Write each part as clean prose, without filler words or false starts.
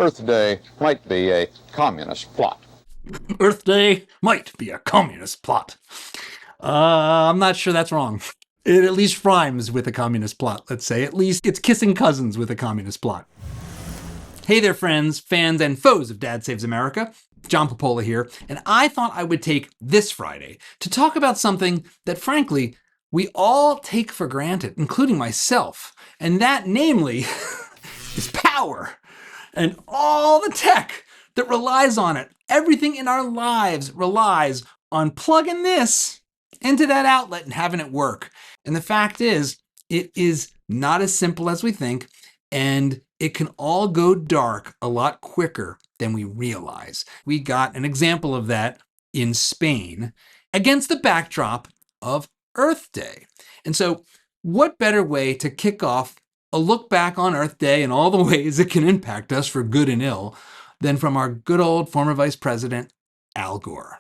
Earth Day might be a communist plot. Earth Day might be a communist plot. I'm not sure that's wrong. It at least rhymes with a communist plot, let's say. At least it's kissing cousins with a communist plot. Hey there, friends, fans, and foes of Dad Saves America. John Popola here, and I thought I would take this Friday to talk about something that, frankly, we all take for granted, including myself, and that, namely, is power and all the tech that relies on it. Everything in our lives relies on plugging this into that outlet and having it work. And the fact is, it is not as simple as we think, and it can all go dark a lot quicker than we realize. We got an example of that in Spain against the backdrop of Earth Day. And so what better way to kick off a look back on Earth Day and all the ways it can impact us for good and ill than from our good old former Vice President, Al Gore.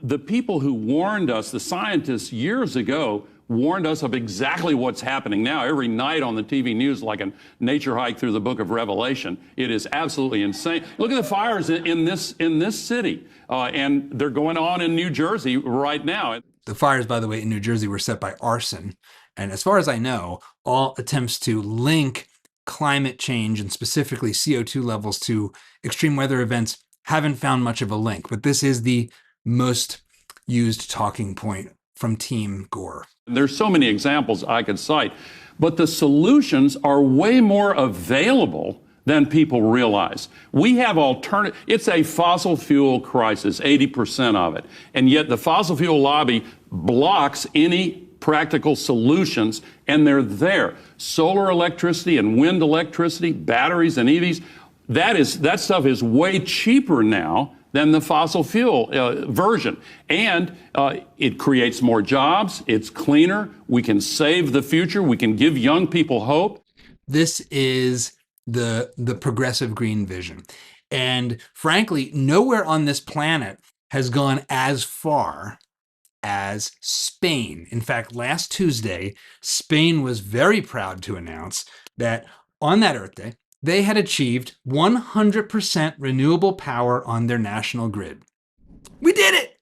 The people who warned us, the scientists years ago, warned us of exactly what's happening now. Every night on the TV news, like a nature hike through the book of Revelation. It is absolutely insane. Look at the fires in this city, and they're going on in New Jersey right now. The fires, by the way, in New Jersey were set by arson. And as far as I know, all attempts to link climate change and specifically CO2 levels to extreme weather events haven't found much of a link. But this is the most used talking point from Team Gore. There's so many examples I could cite, but the solutions are way more available than people realize. We have alternative. It's a fossil fuel crisis, 80% of it. And yet the fossil fuel lobby blocks any practical solutions, and they're there. Solar electricity and wind electricity, batteries and EVs, that stuff is way cheaper now than the fossil fuel version. And it creates more jobs, it's cleaner, we can save the future, we can give young people hope. This is the progressive green vision. And frankly, nowhere on this planet has gone as far as Spain. In fact, last Tuesday, Spain was very proud to announce that on that Earth Day, they had achieved 100% renewable power on their national grid. We did it!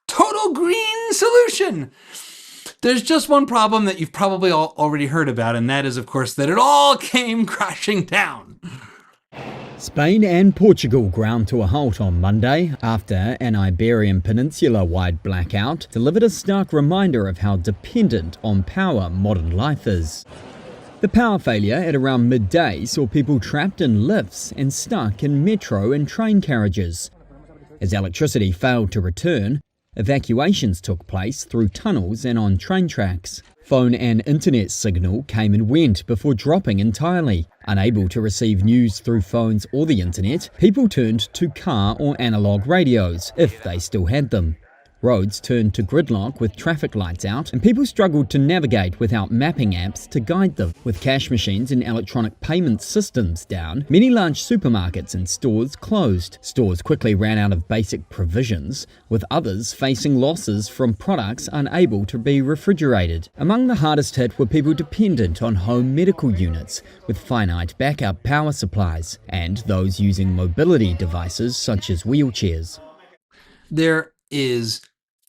Total green solution! There's just one problem that you've probably all already heard about, and that is, of course, that it all came crashing down. Spain and Portugal ground to a halt on Monday after an Iberian Peninsula-wide blackout delivered a stark reminder of how dependent on power modern life is. The power failure at around midday saw people trapped in lifts and stuck in metro and train carriages. As electricity failed to return, evacuations took place through tunnels and on train tracks. Phone and internet signal came and went before dropping entirely. Unable to receive news through phones or the internet, people turned to car or analog radios, if they still had them. Roads turned to gridlock with traffic lights out, and people struggled to navigate without mapping apps to guide them. With cash machines and electronic payment systems down, many large supermarkets and stores closed. Stores quickly ran out of basic provisions, with others facing losses from products unable to be refrigerated. Among the hardest hit were people dependent on home medical units, with finite backup power supplies, and those using mobility devices such as wheelchairs. There is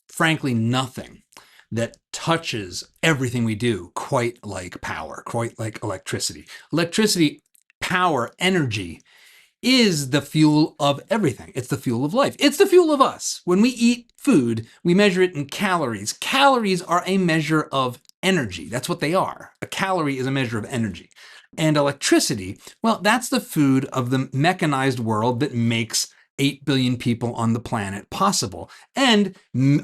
frankly nothing that touches everything we do quite like power, quite like electricity. Electricity, power, energy is the fuel of everything. It's the fuel of life. It's the fuel of us. When we eat food, we measure it in calories. Calories are a measure of energy. That's what they are. A calorie is a measure of energy. And electricity, well, that's the food of the mechanized world that makes 8 billion people on the planet possible, and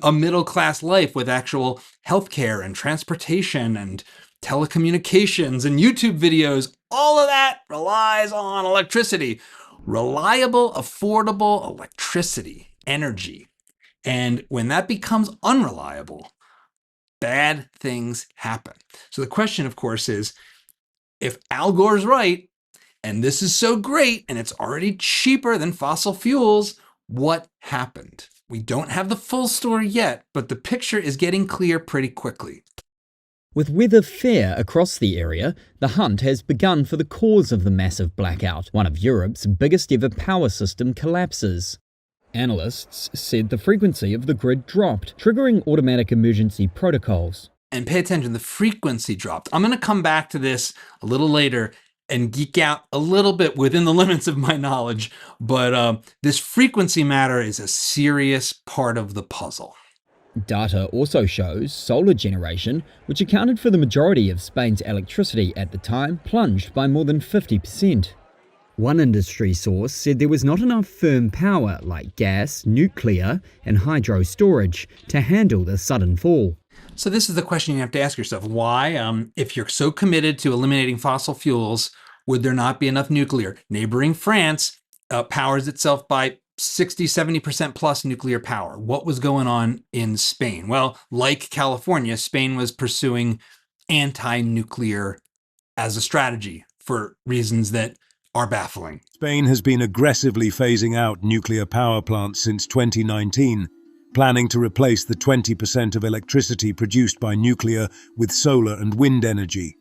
a middle-class life with actual healthcare and transportation and telecommunications and YouTube videos. All of that relies on electricity. Reliable, affordable electricity, energy. And when that becomes unreliable, bad things happen. So the question, of course, is if Al Gore's right, and this is so great, and it's already cheaper than fossil fuels, what happened? We don't have the full story yet, but the picture is getting clear pretty quickly. With weather fair across the area, the hunt has begun for the cause of the massive blackout, one of Europe's biggest ever power system collapses. Analysts said the frequency of the grid dropped, triggering automatic emergency protocols. And pay attention, the frequency dropped. I'm going to come back to this a little later and geek out a little bit within the limits of my knowledge, but this frequency matter is a serious part of the puzzle. Data also shows solar generation, which accounted for the majority of Spain's electricity at the time, plunged by more than 50%. One industry source said there was not enough firm power like gas, nuclear, and hydro storage to handle the sudden fall. So this is the question you have to ask yourself. Why, if you're so committed to eliminating fossil fuels, would there not be enough nuclear? Neighboring France powers itself by 60, 70% plus nuclear power. What was going on in Spain? Well, like California, Spain was pursuing anti-nuclear as a strategy for reasons that are baffling. Spain has been aggressively phasing out nuclear power plants since 2019, planning to replace the 20% of electricity produced by nuclear with solar and wind energy.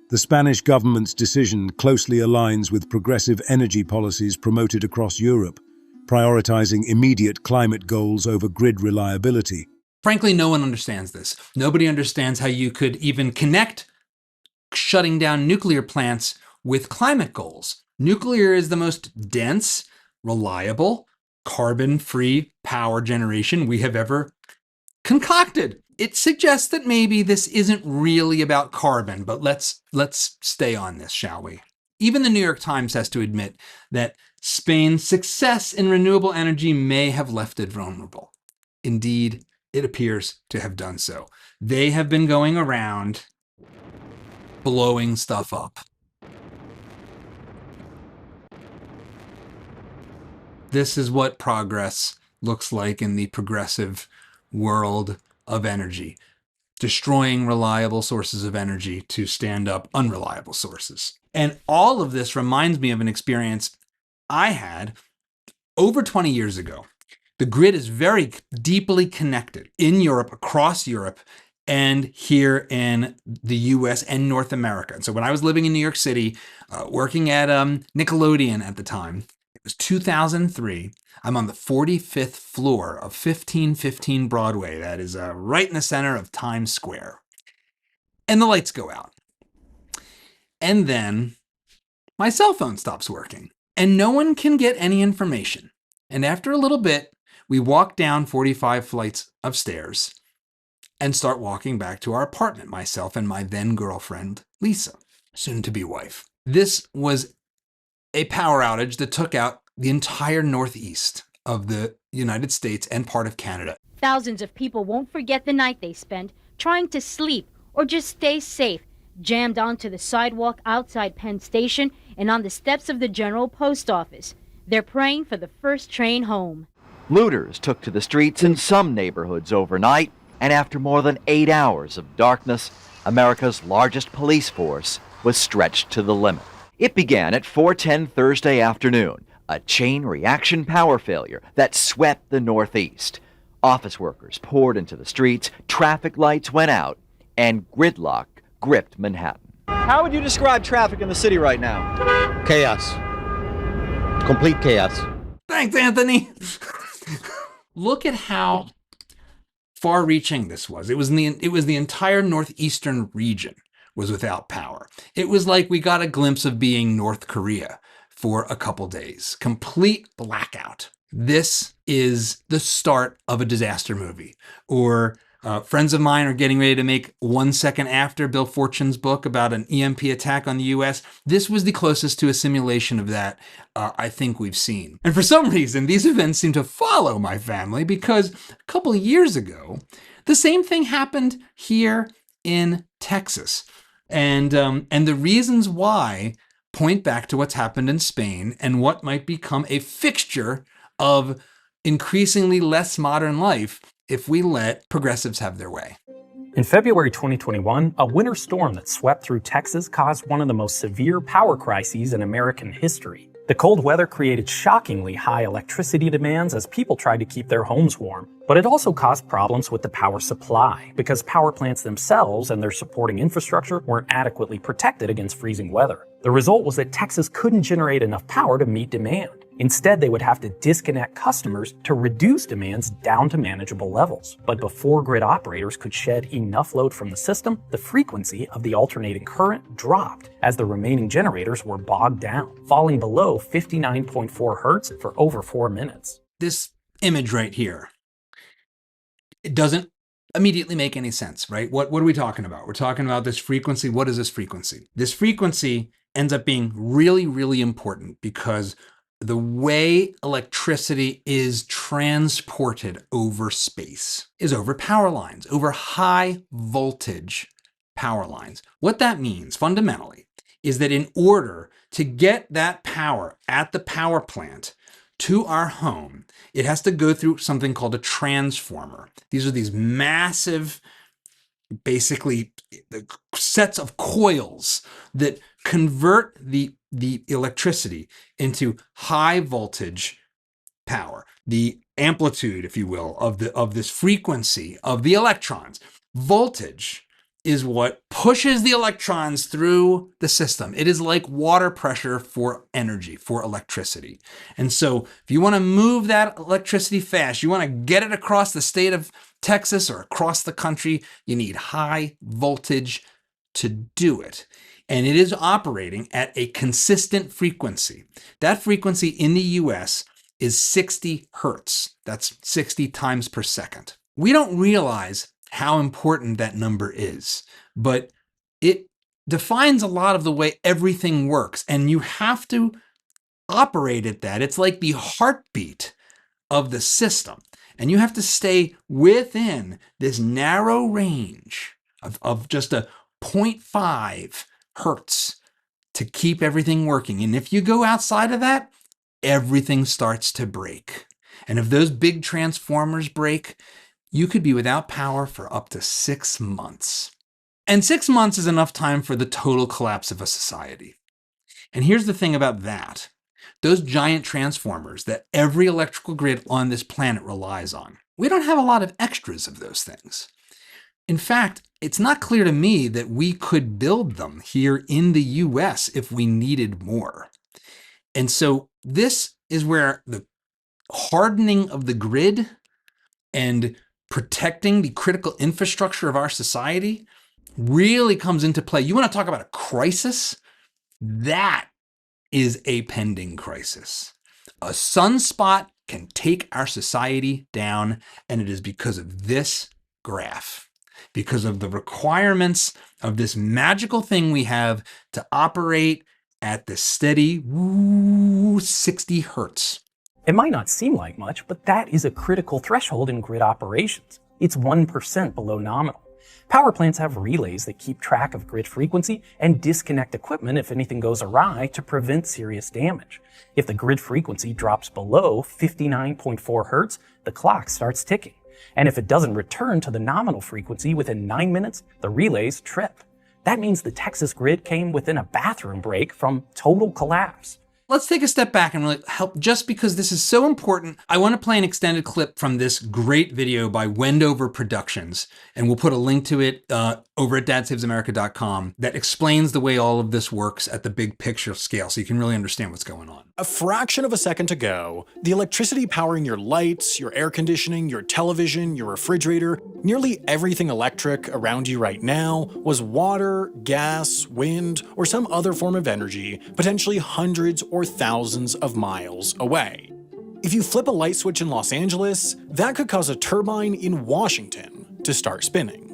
The Spanish government's decision closely aligns with progressive energy policies promoted across Europe, prioritizing immediate climate goals over grid reliability. Frankly, no one understands this. Nobody understands how you could even connect shutting down nuclear plants with climate goals. Nuclear is the most dense, reliable, carbon-free power generation we have ever concocted. It suggests that maybe this isn't really about carbon, but let's stay on this, shall we? Even the New York Times has to admit that Spain's success in renewable energy may have left it vulnerable. Indeed, it appears to have done so. They have been going around blowing stuff up. This is what progress looks like in the progressive world of energy. Destroying reliable sources of energy to stand up unreliable sources. And all of this reminds me of an experience I had over 20 years ago. The grid is very deeply connected in Europe, across Europe, and here in the US and North America. And so when I was living in New York City, working at Nickelodeon at the time, it was 2003. I'm on the 45th floor of 1515 Broadway. That is right in the center of Times Square. And the lights go out. And then my cell phone stops working. And no one can get any information. And after a little bit, we walk down 45 flights of stairs and start walking back to our apartment, myself and my then girlfriend, Lisa, soon to be wife. This was a power outage that took out the entire northeast of the United States and part of Canada. Thousands of people won't forget the night they spent trying to sleep or just stay safe, jammed onto the sidewalk outside Penn Station and on the steps of the General Post Office. They're praying for the first train home. Looters took to the streets in some neighborhoods overnight, and after more than 8 hours of darkness, America's largest police force was stretched to the limit. It began at 4:10 Thursday afternoon, a chain reaction power failure that swept the Northeast. Office workers poured into the streets, traffic lights went out, and gridlock gripped Manhattan. How would you describe traffic in the city right now? Chaos. Complete chaos. Thanks, Anthony. Look at how far-reaching this was. It was the entire northeastern region was without power. It was like we got a glimpse of being North Korea for a couple days. Complete blackout. This is the start of a disaster movie. Or friends of mine are getting ready to make 1 Second After, Bill Fortune's book about an EMP attack on the US. This was the closest to a simulation of that I think we've seen. And for some reason, these events seem to follow my family because a couple of years ago, the same thing happened here in Texas. And the reasons why point back to what's happened in Spain and what might become a fixture of increasingly less modern life if we let progressives have their way. In February 2021, a winter storm that swept through Texas caused one of the most severe power crises in American history. The cold weather created shockingly high electricity demands as people tried to keep their homes warm. But it also caused problems with the power supply, because power plants themselves and their supporting infrastructure weren't adequately protected against freezing weather. The result was that Texas couldn't generate enough power to meet demand. Instead, they would have to disconnect customers to reduce demands down to manageable levels. But before grid operators could shed enough load from the system, the frequency of the alternating current dropped as the remaining generators were bogged down, falling below 59.4 hertz for over 4 minutes. This image right here, it doesn't immediately make any sense, right? What are we talking about? We're talking about this frequency. What is this frequency? This frequency ends up being really, really important because the way electricity is transported over space is over power lines, over high voltage power lines. What that means fundamentally is that in order to get that power at the power plant to our home, it has to go through something called a transformer. These are these massive, basically sets of coils that convert the electricity into high voltage power, the amplitude, if you will, of this frequency of the electrons. Voltage is what pushes the electrons through the system. It is like water pressure for energy, for electricity. And so if you want to move that electricity fast, you want to get it across the state of Texas or across the country, you need high voltage to do it. And it is operating at a consistent frequency. That frequency in the US is 60 hertz. That's 60 times per second. We don't realize how important that number is, but it defines a lot of the way everything works. And you have to operate at that. It's like the heartbeat of the system. And you have to stay within this narrow range of just a 0.5 hertz to keep everything working. And if you go outside of that, everything starts to break. And if those big transformers break, you could be without power for up to 6 months. And 6 months is enough time for the total collapse of a society. And here's the thing about that. Those giant transformers that every electrical grid on this planet relies on, we don't have a lot of extras of those things. In fact, it's not clear to me that we could build them here in the US if we needed more. And so this is where the hardening of the grid and protecting the critical infrastructure of our society really comes into play. You want to talk about a crisis? That is a pending crisis. A sunspot can take our society down, and it is because of this graph, because of the requirements of this magical thing we have to operate at the steady 60 hertz. It might not seem like much, but that is a critical threshold in grid operations. It's 1% below nominal. Power plants have relays that keep track of grid frequency and disconnect equipment if anything goes awry to prevent serious damage. If the grid frequency drops below 59.4 hertz, the clock starts ticking. And if it doesn't return to the nominal frequency within 9 minutes, the relays trip. That means the Texas grid came within a bathroom break from total collapse. Let's take a step back and really help, just because this is so important. I want to play an extended clip from this great video by Wendover Productions, and we'll put a link to it over at dadsavesamerica.com that explains the way all of this works at the big picture scale so you can really understand what's going on. A fraction of a second to go, the electricity powering your lights, your air conditioning, your television, your refrigerator, nearly everything electric around you right now was water, gas, wind, or some other form of energy, potentially hundreds or thousands of miles away. If you flip a light switch in Los Angeles, that could cause a turbine in Washington to start spinning.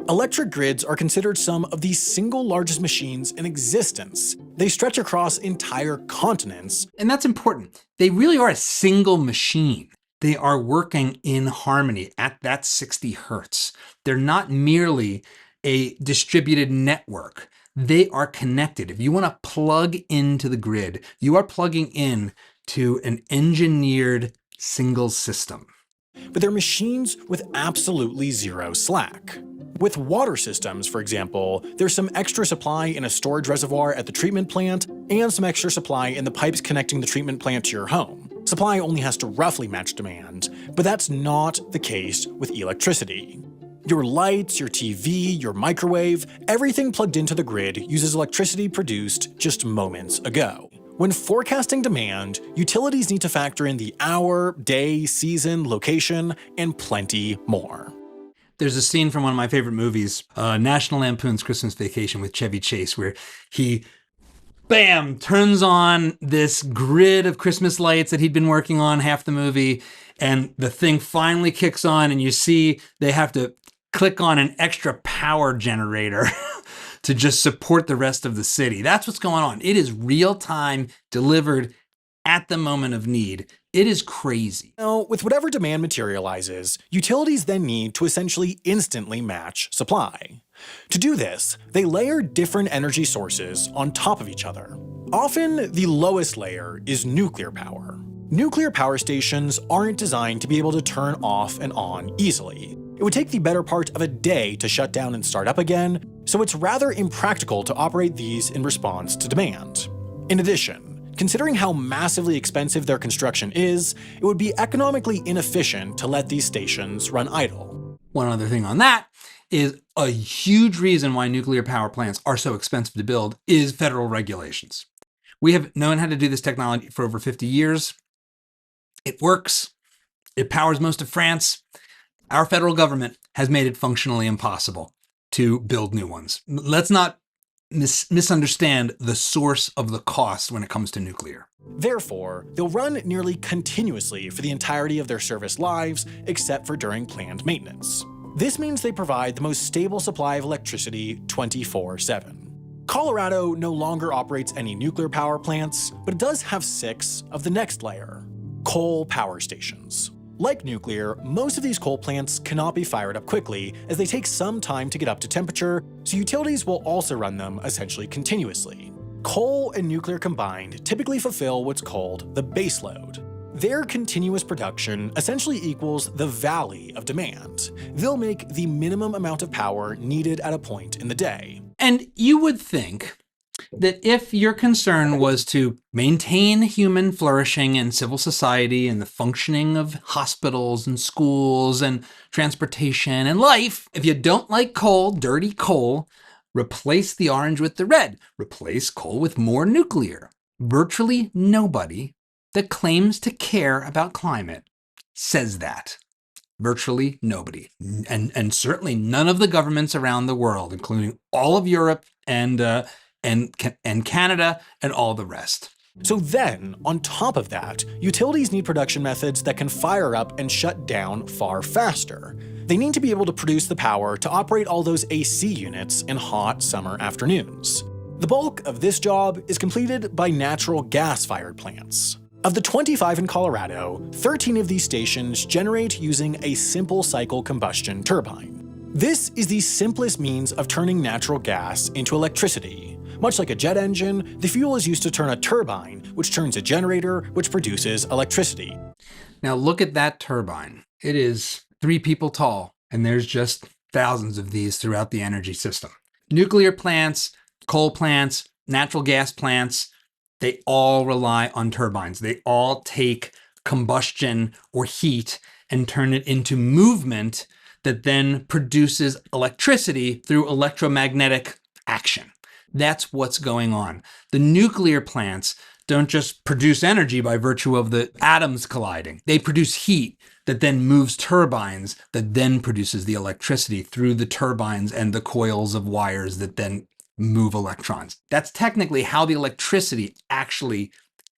Electric grids are considered some of the single largest machines in existence. They stretch across entire continents. And that's important. They really are a single machine. They are working in harmony at that 60 hertz. They're not merely a distributed network. They are connected. If you want to plug into the grid, you are plugging in to an engineered single system. But they're machines with absolutely zero slack. With water systems, for example, there's some extra supply in a storage reservoir at the treatment plant and some extra supply in the pipes connecting the treatment plant to your home. Supply only has to roughly match demand, but that's not the case with electricity. Your lights, your TV, your microwave, everything plugged into the grid uses electricity produced just moments ago. When forecasting demand, utilities need to factor in the hour, day, season, location, and plenty more. There's a scene from one of my favorite movies, National Lampoon's Christmas Vacation with Chevy Chase, where he, bam, turns on this grid of Christmas lights that he'd been working on half the movie, and the thing finally kicks on, and you see they have to click on an extra power generator to just support the rest of the city. That's what's going on. It is real time, delivered at the moment of need. It is crazy. Now, with whatever demand materializes, utilities then need to essentially instantly match supply. To do this, they layer different energy sources on top of each other. Often, the lowest layer is nuclear power. Nuclear power stations aren't designed to be able to turn off and on easily. It would take the better part of a day to shut down and start up again, so it's rather impractical to operate these in response to demand. In addition, considering how massively expensive their construction is, it would be economically inefficient to let these stations run idle. One other thing on that is a huge reason why nuclear power plants are so expensive to build is federal regulations. We have known how to do this technology for over 50 years. It works. It powers most of France. Our federal government has made it functionally impossible to build new ones. Let's not misunderstand the source of the cost when it comes to nuclear. Therefore, they'll run nearly continuously for the entirety of their service lives, except for during planned maintenance. This means they provide the most stable supply of electricity 24/7. Colorado no longer operates any nuclear power plants, but it does have 6 of the next layer: coal power stations. Like nuclear, most of these coal plants cannot be fired up quickly, as they take some time to get up to temperature, so utilities will also run them essentially continuously. Coal and nuclear combined typically fulfill what's called the baseload. Their continuous production essentially equals the valley of demand. They'll make the minimum amount of power needed at a point in the day. And you would think that if your concern was to maintain human flourishing and civil society and the functioning of hospitals and schools and transportation and life, if you don't like coal, dirty coal, replace the orange with the red. Replace coal with more nuclear. Virtually nobody that claims to care about climate says that. Virtually nobody. And certainly none of the governments around the world, including all of Europe and Canada and all the rest. So then, on top of that, utilities need production methods that can fire up and shut down far faster. They need to be able to produce the power to operate all those AC units in hot summer afternoons. The bulk of this job is completed by natural gas-fired plants. Of the 25 in Colorado, 13 of these stations generate using a simple cycle combustion turbine. This is the simplest means of turning natural gas into electricity. Much like a jet engine, the fuel is used to turn a turbine, which turns a generator, which produces electricity. Now look at that turbine. It is 3 people tall, and there's just thousands of these throughout the energy system. Nuclear plants, coal plants, natural gas plants, they all rely on turbines. They all take combustion or heat and turn it into movement that then produces electricity through electromagnetic action. That's what's going on. The nuclear plants don't just produce energy by virtue of the atoms colliding. They produce heat that then moves turbines that then produces the electricity through the turbines and the coils of wires that then move electrons. That's technically how the electricity actually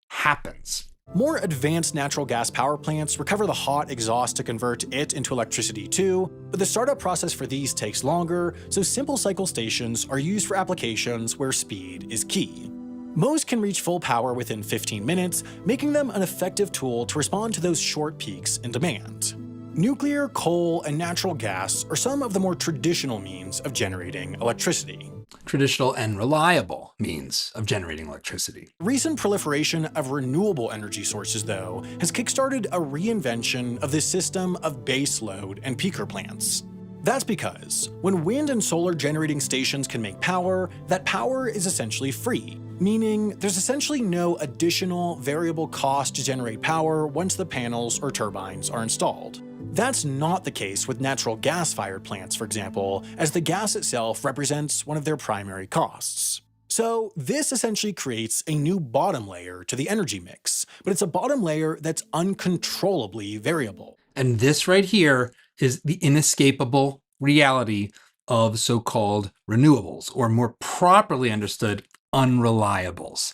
happens. More advanced natural gas power plants recover the hot exhaust to convert it into electricity too, but the startup process for these takes longer, so simple cycle stations are used for applications where speed is key. Most can reach full power within 15 minutes, making them an effective tool to respond to those short peaks in demand. Nuclear, coal, and natural gas are some of the more traditional means of generating electricity. Traditional and reliable means of generating electricity. Recent proliferation of renewable energy sources, though, has kickstarted a reinvention of this system of base load and peaker plants. That's because when wind and solar generating stations can make power, that power is essentially free, meaning there's essentially no additional variable cost to generate power once the panels or turbines are installed. That's not the case with natural gas-fired plants, for example, as the gas itself represents one of their primary costs. So this essentially creates a new bottom layer to the energy mix, but it's a bottom layer that's uncontrollably variable. And this right here is the inescapable reality of so-called renewables, or more properly understood, unreliables.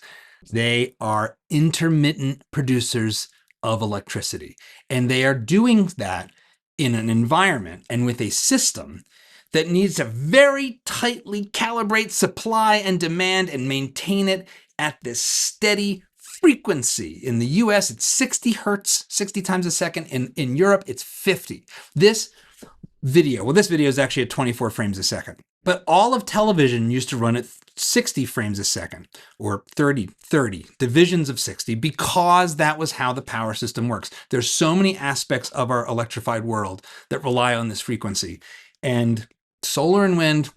They are intermittent producers of electricity, and they are doing that in an environment and with a system that needs to very tightly calibrate supply and demand and maintain it at this steady frequency. In the US, it's 60 hertz, 60 times a second. In Europe, it's 50. This video is actually at 24 frames a second. But all of television used to run at 60 frames a second, or 30 divisions of 60, because that was how the power system works. There's so many aspects of our electrified world that rely on this frequency. And solar and wind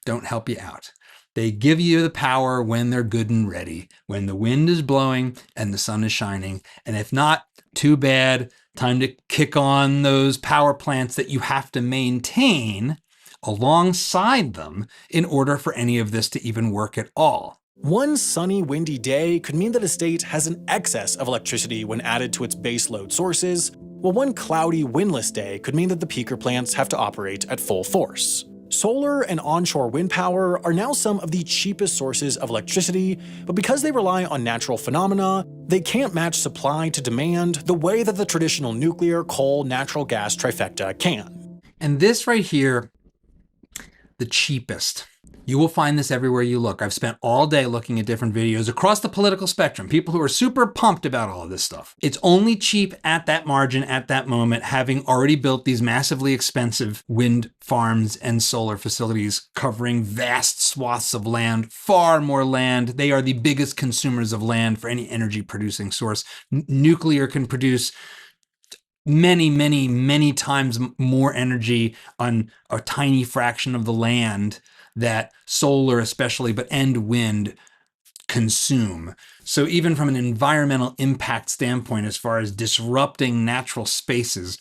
don't help you out. They give you the power when they're good and ready, when the wind is blowing and the sun is shining. And if not, too bad, time to kick on those power plants that you have to maintain alongside them in order for any of this to even work at all. One sunny, windy day could mean that a state has an excess of electricity when added to its baseload sources, while one cloudy, windless day could mean that the peaker plants have to operate at full force. Solar and onshore wind power are now some of the cheapest sources of electricity, but because they rely on natural phenomena, they can't match supply to demand the way that the traditional nuclear, coal, natural gas trifecta can. And this right here, the cheapest. You will find this everywhere you look. I've spent all day looking at different videos across the political spectrum, people who are super pumped about all of this stuff. It's only cheap at that margin, at that moment, having already built these massively expensive wind farms and solar facilities covering vast swaths of land, far more land. They are the biggest consumers of land for any energy producing source. Nuclear can produce many times more energy on a tiny fraction of the land that solar especially, and wind consume. So even from an environmental impact standpoint, as far as disrupting natural spaces,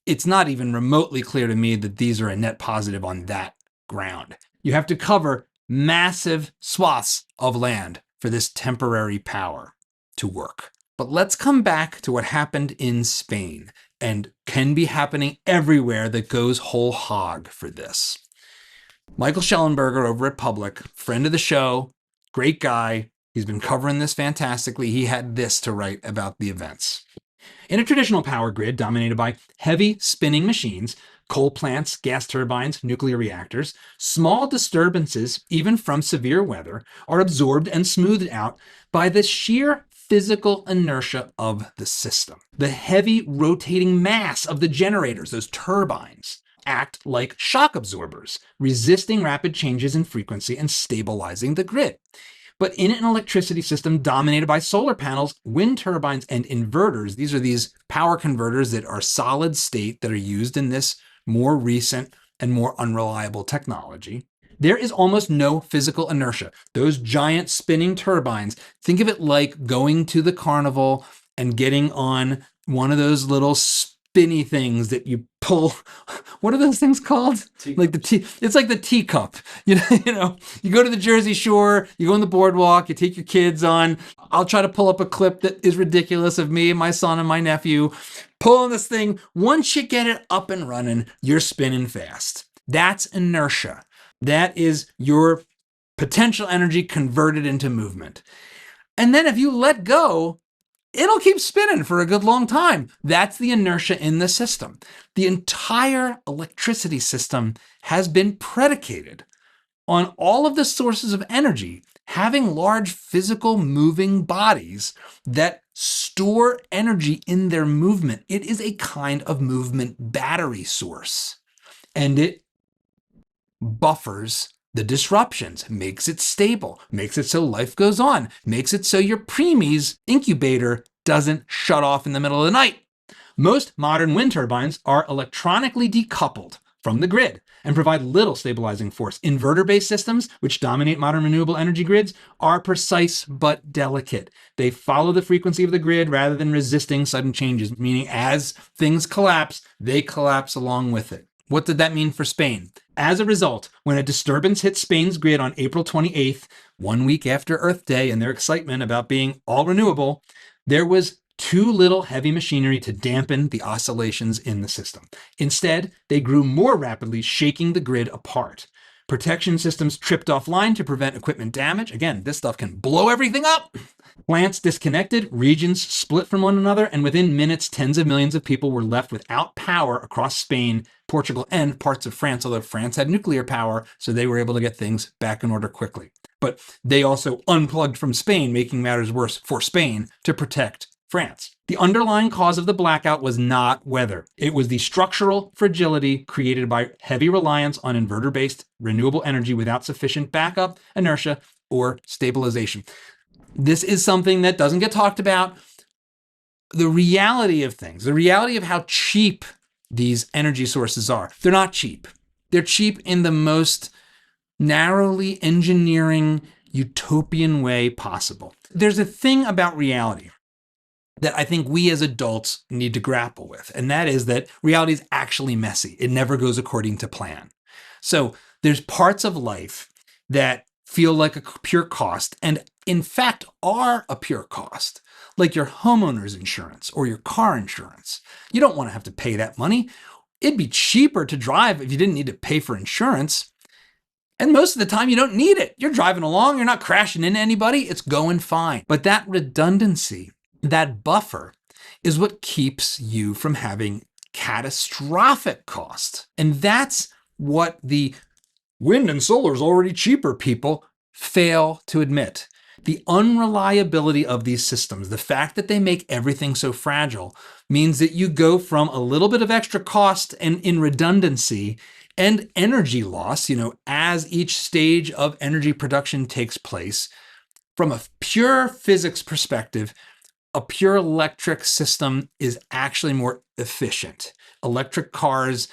it's not even remotely clear to me that these are a net positive on that ground. You have to cover massive swaths of land for this temporary power to work. But let's come back to what happened in Spain, and can be happening everywhere that goes whole hog for this. Michael Schellenberger over at Public, friend of the show, great guy. He's been covering this fantastically. He had this to write about the events. In a traditional power grid dominated by heavy spinning machines, coal plants, gas turbines, nuclear reactors, small disturbances, even from severe weather, are absorbed and smoothed out by the sheer physical inertia of the system. The heavy rotating mass of the generators, those turbines, act like shock absorbers, resisting rapid changes in frequency and stabilizing the grid. But in an electricity system dominated by solar panels, wind turbines, and inverters, these are these power converters that are solid state that are used in this more recent and more unreliable technology, there is almost no physical inertia. Those giant spinning turbines, think of it like going to the carnival and getting on one of those little spinny things that you pull. What are those things called? Like it's like the teacup. You know, you go to the Jersey Shore, you go on the boardwalk, you take your kids on. I'll try to pull up a clip that is ridiculous of me, my son, and my nephew pulling this thing. Once you get it up and running, you're spinning fast. That's inertia. That is your potential energy converted into movement. And then if you let go, it'll keep spinning for a good long time. That's the inertia in the system. The entire electricity system has been predicated on all of the sources of energy having large physical moving bodies that store energy in their movement. It is a kind of movement battery source, and it buffers the disruptions, makes it stable, makes it so life goes on, makes it so your preemies incubator doesn't shut off in the middle of the night. Most modern wind turbines are electronically decoupled from the grid. and provide little stabilizing force. Inverter-based systems, which dominate modern renewable energy grids, are precise but delicate. They follow the frequency of the grid rather than resisting sudden changes, meaning as things collapse, they collapse along with it. What did that mean for Spain? As a result, when a disturbance hit Spain's grid on April 28th, 1 week after Earth Day and their excitement about being all renewable, there was too little heavy machinery to dampen the oscillations in the system. Instead, they grew more rapidly, shaking the grid apart. Protection systems tripped offline to prevent equipment damage. Again, this stuff can blow everything up. Plants disconnected, regions split from one another, and within minutes, tens of millions of people were left without power across Spain, Portugal, and parts of France, although France had nuclear power, so they were able to get things back in order quickly. But they also unplugged from Spain, making matters worse for Spain to protect France. The underlying cause of the blackout was not weather. It was the structural fragility created by heavy reliance on inverter-based renewable energy without sufficient backup, inertia, or stabilization. This is something that doesn't get talked about. The reality of things, the reality of how cheap these energy sources are. They're not cheap. They're cheap in the most narrowly engineering, utopian way possible. There's a thing about reality that I think we as adults need to grapple with, and that is that reality is actually messy. It never goes according to plan. So there's parts of life that feel like a pure cost, and in fact are a pure cost, like your homeowner's insurance or your car insurance. You don't want to have to pay that money. It'd be cheaper to drive if you didn't need to pay for insurance. And most of the time you don't need it. You're driving along, you're not crashing into anybody, it's going fine. But that redundancy, that buffer, is what keeps you from having catastrophic costs. And that's what the wind and solar is already cheaper people fail to admit. The unreliability of these systems, the fact that they make everything so fragile, means that you go from a little bit of extra cost and in redundancy and energy loss, as each stage of energy production takes place. From a pure physics perspective, a pure electric system is actually more efficient. Electric cars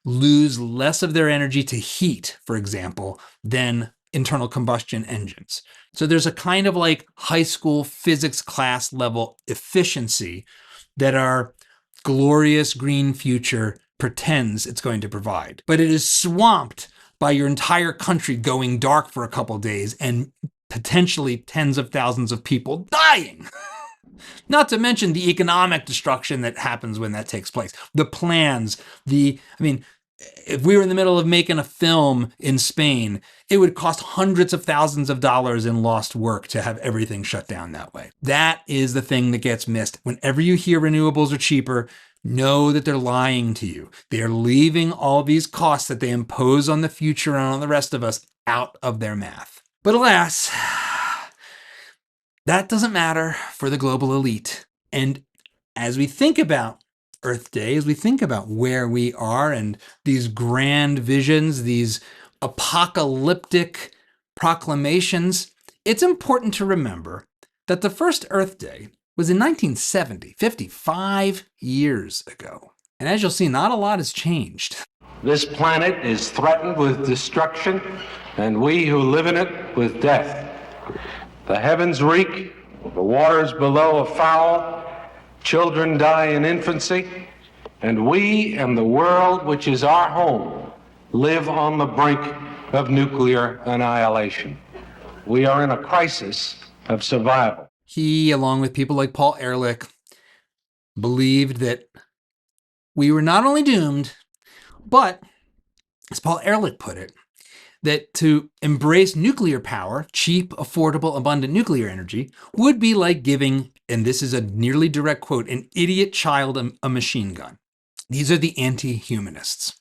lose less of their energy to heat, for example, than internal combustion engines. So there's a kind of like high school physics class level efficiency that our glorious green future pretends it's going to provide. But it is swamped by your entire country going dark for a couple days and potentially tens of thousands of people dying. Not to mention the economic destruction that happens when that takes place. The plans, if we were in the middle of making a film in Spain, it would cost hundreds of thousands of dollars in lost work to have everything shut down that way. That is the thing that gets missed. Whenever you hear renewables are cheaper, know that they're lying to you. They're leaving all these costs that they impose on the future and on the rest of us out of their math. But alas, that doesn't matter for the global elite. And as we think about Earth Day, as we think about where we are and these grand visions, these apocalyptic proclamations, it's important to remember that the first Earth Day was in 1970, 55 years ago. And as you'll see, not a lot has changed. This planet is threatened with destruction, and we who live in it with death. The heavens reek, the waters below are foul, children die in infancy, and we and the world, which is our home, live on the brink of nuclear annihilation. We are in a crisis of survival. He, along with people like Paul Ehrlich, believed that we were not only doomed, but, as Paul Ehrlich put it, that to embrace nuclear power, cheap, affordable, abundant nuclear energy, would be like giving, and this is a nearly direct quote, an idiot child a machine gun. These are the anti-humanists.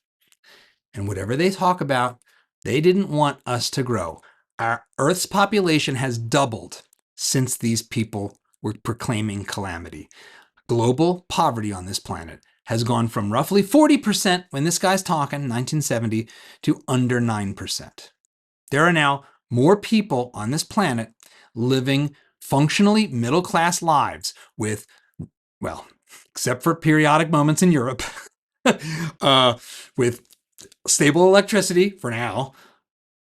And whatever they talk about, they didn't want us to grow. Our Earth's population has doubled since these people were proclaiming calamity. Global poverty on this planet has gone from roughly 40% when this guy's talking, 1970, to under 9%. There are now more people on this planet living functionally middle-class lives with, well, except for periodic moments in Europe, with stable electricity for now,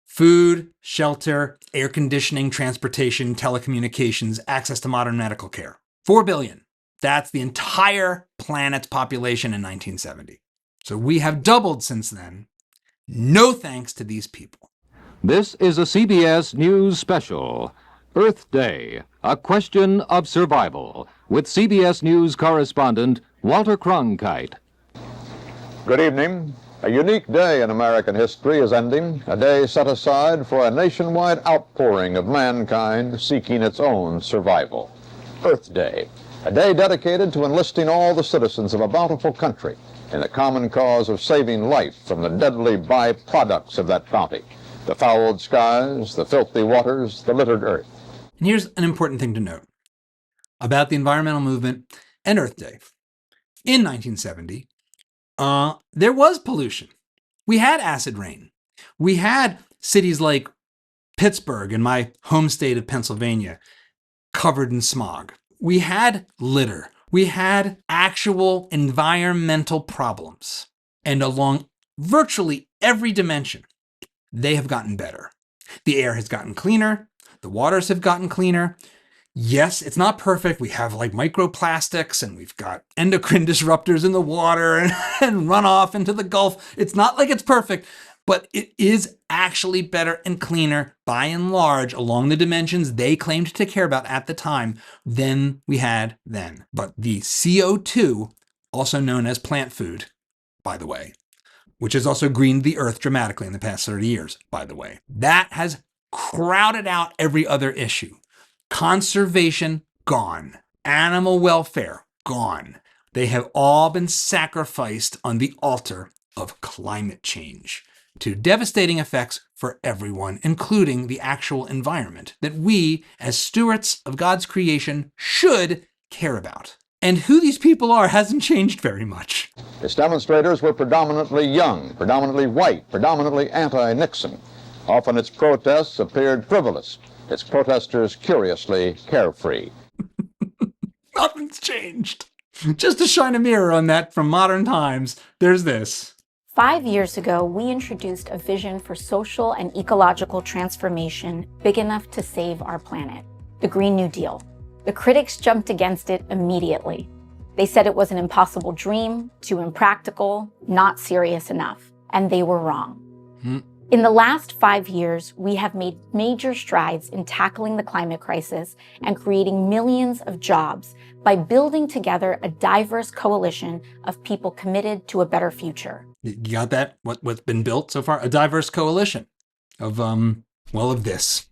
food, shelter, air conditioning, transportation, telecommunications, access to modern medical care. 4 billion. That's the entire planet's population in 1970. So we have doubled since then. No thanks to these people. This is a CBS News special, Earth Day, a question of survival, with CBS News correspondent Walter Cronkite. Good evening. A unique day in American history is ending, a day set aside for a nationwide outpouring of mankind seeking its own survival. Earth Day, a day dedicated to enlisting all the citizens of a bountiful country in the common cause of saving life from the deadly byproducts of that bounty, the fouled skies, the filthy waters, the littered earth. And here's an important thing to note about the environmental movement and Earth Day. In 1970, there was pollution. We had acid rain. We had cities like Pittsburgh and my home state of Pennsylvania covered in smog. We had litter. We had actual environmental problems. And along virtually every dimension, they have gotten better. The air has gotten cleaner. The waters have gotten cleaner. Yes, it's not perfect. We have like microplastics and we've got endocrine disruptors in the water and runoff into the Gulf. It's not like it's perfect, but it is actually better and cleaner by and large along the dimensions they claimed to care about at the time than we had then. But the CO2, also known as plant food, by the way, which has also greened the earth dramatically in the past 30 years, by the way, that has crowded out every other issue. Conservation, gone. Animal welfare, gone. They have all been sacrificed on the altar of climate change to devastating effects for everyone, including the actual environment that we, as stewards of God's creation, should care about. And who these people are hasn't changed very much. Its demonstrators were predominantly young, predominantly white, predominantly anti-Nixon. Often its protests appeared frivolous, its protesters curiously carefree. Nothing's changed. Just to shine a mirror on that from modern times, there's this. 5 years ago, we introduced a vision for social and ecological transformation big enough to save our planet, the Green New Deal. The critics jumped against it immediately. They said it was an impossible dream, too impractical, not serious enough, and they were wrong. In the last 5 years, we have made major strides in tackling the climate crisis and creating millions of jobs by building together a diverse coalition of people committed to a better future. You got that? What's been built so far? A diverse coalition of, of this.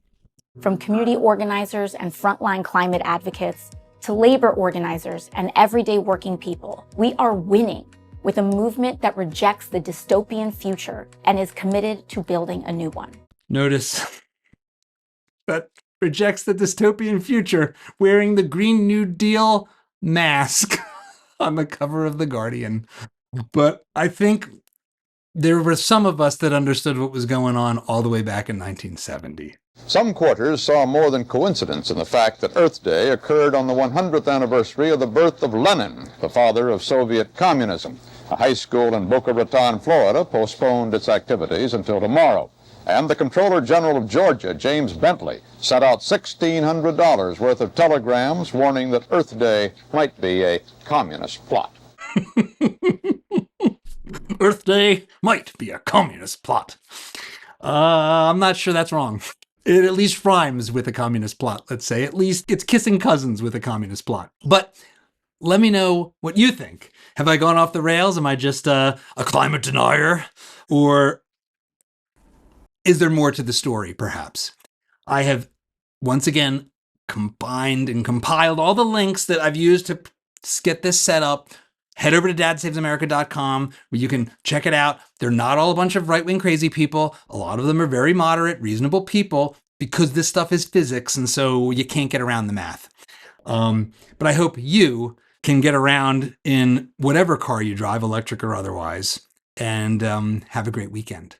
From community organizers and frontline climate advocates to labor organizers and everyday working people, we are winning with a movement that rejects the dystopian future and is committed to building a new one. Notice that rejects the dystopian future wearing the Green New Deal mask on the cover of The Guardian. But I think there were some of us that understood what was going on all the way back in 1970. Some quarters saw more than coincidence in the fact that Earth Day occurred on the 100th anniversary of the birth of Lenin, the father of Soviet communism. A high school in Boca Raton, Florida, postponed its activities until tomorrow. And the Comptroller General of Georgia, James Bentley, sent out $1,600 worth of telegrams warning that Earth Day might be a communist plot. Earth Day might be a communist plot. I'm not sure that's wrong. It at least rhymes with a communist plot, let's say. At least it's kissing cousins with a communist plot. But let me know what you think. Have I gone off the rails? Am I just a climate denier? Or is there more to the story, perhaps? I have, once again, combined and compiled all the links that I've used to get this set up. Head over to dadsavеsamerica.com where you can check it out. They're not all a bunch of right-wing crazy people. A lot of them are very moderate, reasonable people because this stuff is physics, and so you can't get around the math. But I hope you can get around in whatever car you drive, electric or otherwise, and have a great weekend.